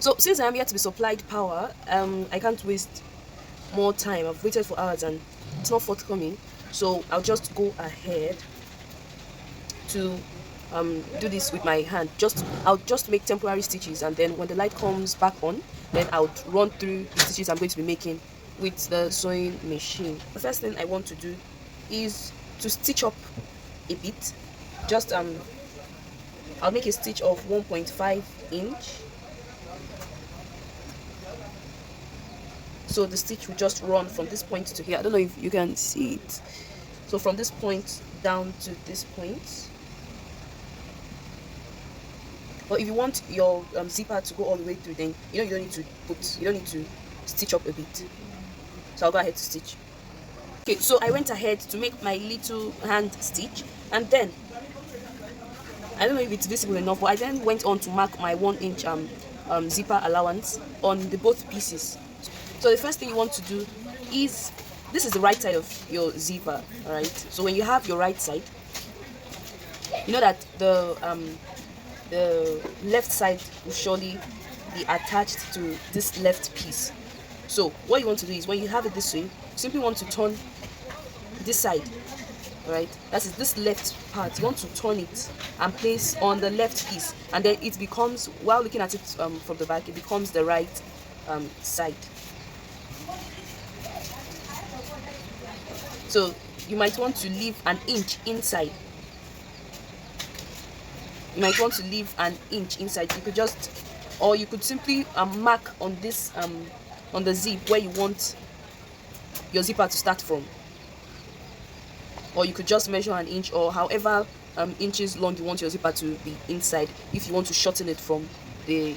So since I am yet to be supplied power, I can't waste more time. I've waited for hours and it's not forthcoming. So I'll just go ahead to do this with my hand. I'll just make temporary stitches, and then when the light comes back on, then I'll run through the stitches I'm going to be making with the sewing machine. The first thing I want to do is to stitch up a bit. Just I'll make a stitch of 1.5 inch. So the stitch will just run from this point to here. I don't know if you can see it. So from this point down to this point. But if you want your zipper to go all the way through, then you don't need to stitch up a bit. So I'll go ahead to stitch. Okay, so I went ahead to make my little hand stitch, and then I don't know if it's visible enough, but I then went on to mark my 1 inch zipper allowance on the both pieces. So the first thing you want to do is, this is the right side of your zipper, all right? So when you have your right side, you know that the left side will surely be attached to this left piece. So what you want to do is, when you have it this way, you simply want to turn this side, right? That is this left part. You want to turn it and place on the left piece, and then it becomes, while looking at it from the back, it becomes the right side. So you might want to leave an inch inside. You might want to leave an inch inside. You could just, or you could simply mark on this on the zip where you want your zipper to start from, or you could just measure an inch, or however inches long you want your zipper to be inside, if you want to shorten it from the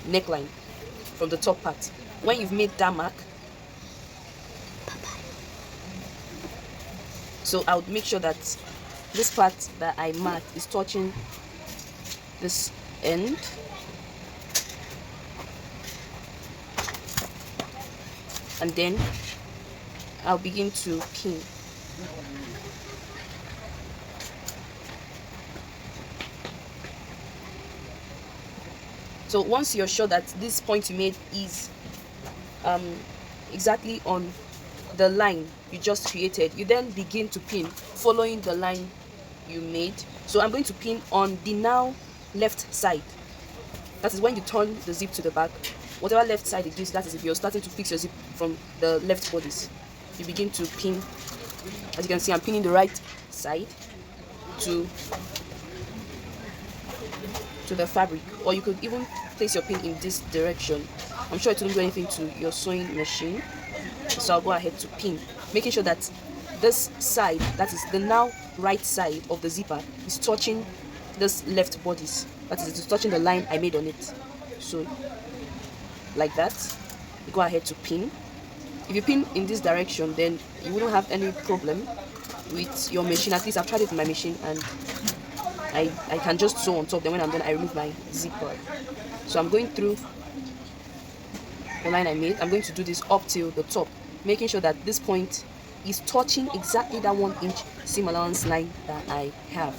neckline, from the top part. When you've made that mark, so I would make sure that this part that I marked is touching this end. And then I'll begin to pin. So once you're sure that this point you made is exactly on the line you just created, you then begin to pin following the line you made. So I'm going to pin on the now left side. That is when you turn the zip to the back, whatever left side it is, that is if you're starting to fix your zip from the left bodice, you begin to pin. As you can see, I'm pinning the right side to the fabric, or you could even place your pin in this direction. I'm sure it won't do anything to your sewing machine. So I'll go ahead to pin, making sure that this side, that is the now right side of the zipper, is touching this left bodice. That is, it's touching the line I made on it. So like that, you go ahead to pin. If you pin in this direction, then you wouldn't have any problem with your machine. At least I've tried it with my machine, and I can just sew on top. Then when I'm done, I remove my zipper. So I'm going through the line I made. I'm going to do this up till the top, making sure that this point is touching exactly that 1 inch seam allowance line that I have.